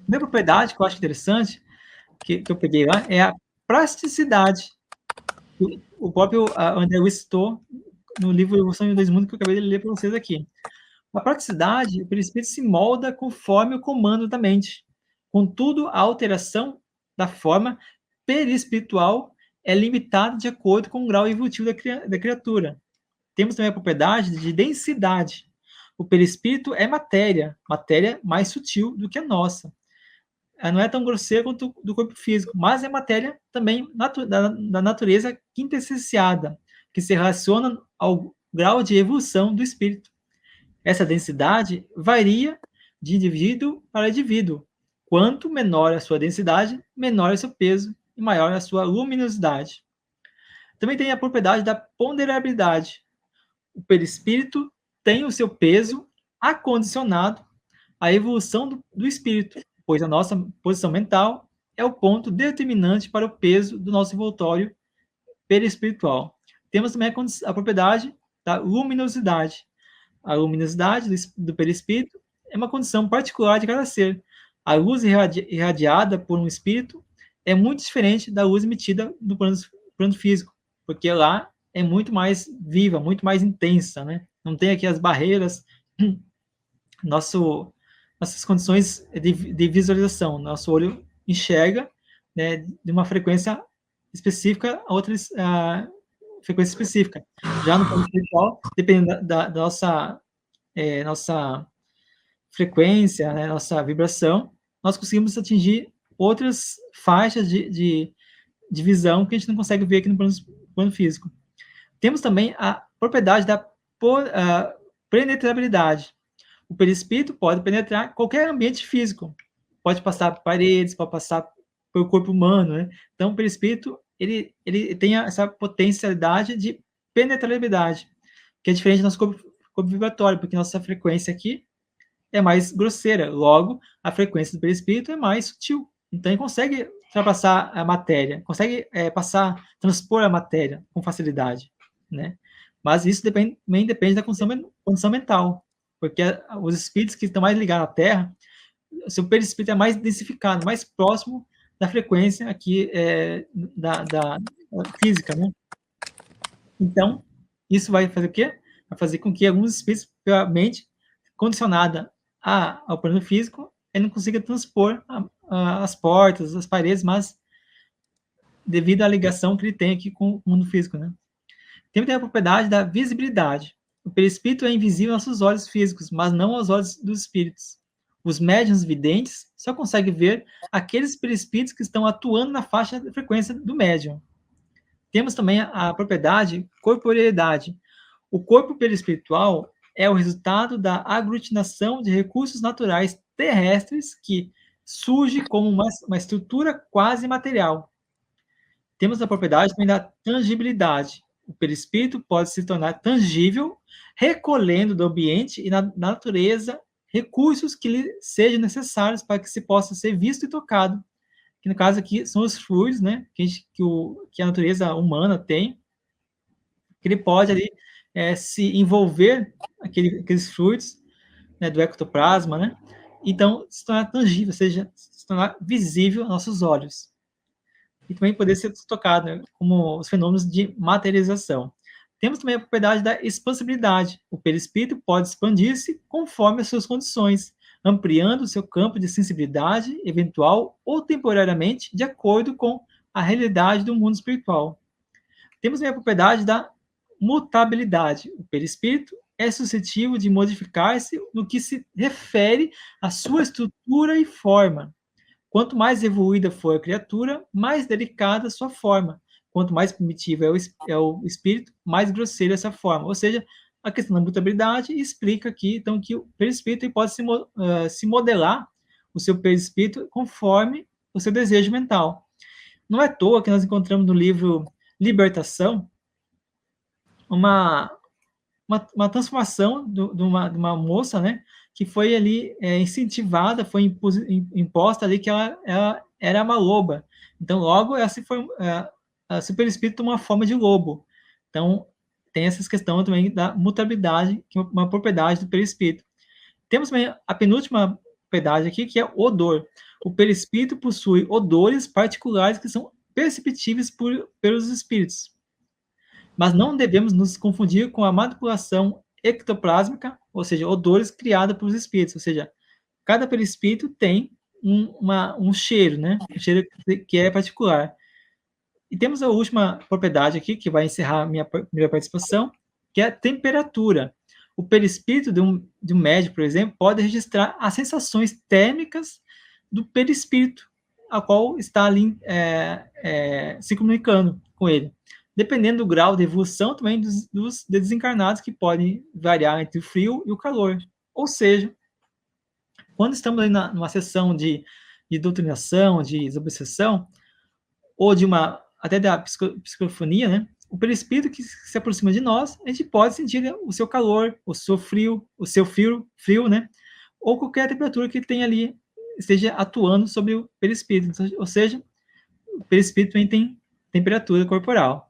Minha propriedade, que eu acho interessante, que eu peguei lá, é a plasticidade. O próprio André Luiz citou no livro Evolução em 2 Mundos, que eu acabei de ler para vocês aqui. A praticidade, o perispírito se molda conforme o comando da mente. Contudo, a alteração da forma perispiritual é limitada de acordo com o grau evolutivo da criatura. Temos também a propriedade de densidade. O perispírito é matéria, matéria mais sutil do que a nossa. Ela não é tão grosseira quanto do corpo físico, mas é matéria também da natureza quintessenciada, que se relaciona ao grau de evolução do espírito. Essa densidade varia de indivíduo para indivíduo. Quanto menor a sua densidade, menor é o seu peso e maior a sua luminosidade. Também tem a propriedade da ponderabilidade. O perispírito tem o seu peso acondicionado à evolução do espírito, pois a nossa posição mental é o ponto determinante para o peso do nosso envoltório perispiritual. Temos também a propriedade da luminosidade. A luminosidade do perispírito é uma condição particular de cada ser. A luz irradiada por um espírito é muito diferente da luz emitida no plano físico, porque lá é muito mais viva, muito mais intensa, né? Não tem aqui as barreiras, nossas condições de visualização. Nosso olho enxerga, né, de uma frequência específica a outra frequência específica. Já no plano espiritual, dependendo da nossa frequência, né, nossa vibração, nós conseguimos atingir outras faixas de visão que a gente não consegue ver aqui no plano físico. Temos também a propriedade da penetrabilidade. O perispírito pode penetrar qualquer ambiente físico. Pode passar por paredes, pode passar pelo corpo humano, né? Então, o perispírito, ele tem essa potencialidade de penetrabilidade, que é diferente do nosso corpo vibratório, porque nossa frequência aqui é mais grosseira. Logo, a frequência do perispírito é mais sutil. Então, ele consegue ultrapassar a matéria, consegue transpor a matéria com facilidade, né? Mas isso também depende da condição mental, porque os espíritos que estão mais ligados à Terra, o seu perispírito é mais densificado, mais próximo da frequência aqui da física, né? Então, isso vai fazer o quê? Vai fazer com que alguns espíritos, pela mente condicionada ao plano físico, ele não consiga transpor as portas, as paredes, mas devido à ligação que ele tem aqui com o mundo físico, né? Tem a propriedade da visibilidade. O perispírito é invisível aos nossos olhos físicos, mas não aos olhos dos espíritos. Os médiuns videntes só conseguem ver aqueles perispíritos que estão atuando na faixa de frequência do médium. Temos também a propriedade corporeidade. O corpo perispiritual é o resultado da aglutinação de recursos naturais terrestres que surge como uma estrutura quase material. Temos a propriedade também da tangibilidade. O perispírito pode se tornar tangível, recolhendo do ambiente e da natureza recursos que lhe sejam necessários para que se possa ser visto e tocado. Que no caso aqui são os fluidos, né, que a natureza humana tem, que ele pode ali se envolver aqueles fluidos, né, do ectoplasma, né, então se tornar tangível, ou seja, se tornar visível aos nossos olhos. E também poder ser tocado, né, como os fenômenos de materialização. Temos também a propriedade da expansibilidade. O perispírito pode expandir-se conforme as suas condições, ampliando o seu campo de sensibilidade, eventual ou temporariamente, de acordo com a realidade do mundo espiritual. Temos também a propriedade da mutabilidade. O perispírito é suscetível de modificar-se no que se refere à sua estrutura e forma. Quanto mais evoluída for a criatura, mais delicada a sua forma. Quanto mais primitivo é o espírito, mais grosseira essa forma. Ou seja, a questão da mutabilidade explica aqui, então, que o perispírito pode se modelar o seu perispírito conforme o seu desejo mental. Não é à toa que nós encontramos no livro Libertação uma transformação de uma moça, né, que foi ali incentivada, foi imposta ali que ela era uma loba. Então, logo, esse perispírito toma uma forma de lobo. Então, tem essa questão também da mutabilidade, que é uma propriedade do perispírito. Temos também a penúltima propriedade aqui, que é odor. O perispírito possui odores particulares que são perceptíveis pelos espíritos. Mas não devemos nos confundir com a manipulação ectoplásmica, ou seja, odores criados pelos espíritos. Ou seja, cada perispírito tem um cheiro, né? Um cheiro que é particular. E temos a última propriedade aqui, que vai encerrar a minha primeira participação, que é a temperatura. O perispírito de um médium, por exemplo, pode registrar as sensações térmicas do perispírito, a qual está ali se comunicando com ele. Dependendo do grau de evolução também dos desencarnados, que podem variar entre o frio e o calor. Ou seja, quando estamos ali numa sessão de doutrinação, de desobsessão, ou até da psicofonia, né? O perispírito que se aproxima de nós, a gente pode sentir, né, o seu calor, o seu frio, né? Ou qualquer temperatura que tenha ali, esteja atuando sobre o perispírito. Ou seja, o perispírito também tem temperatura corporal.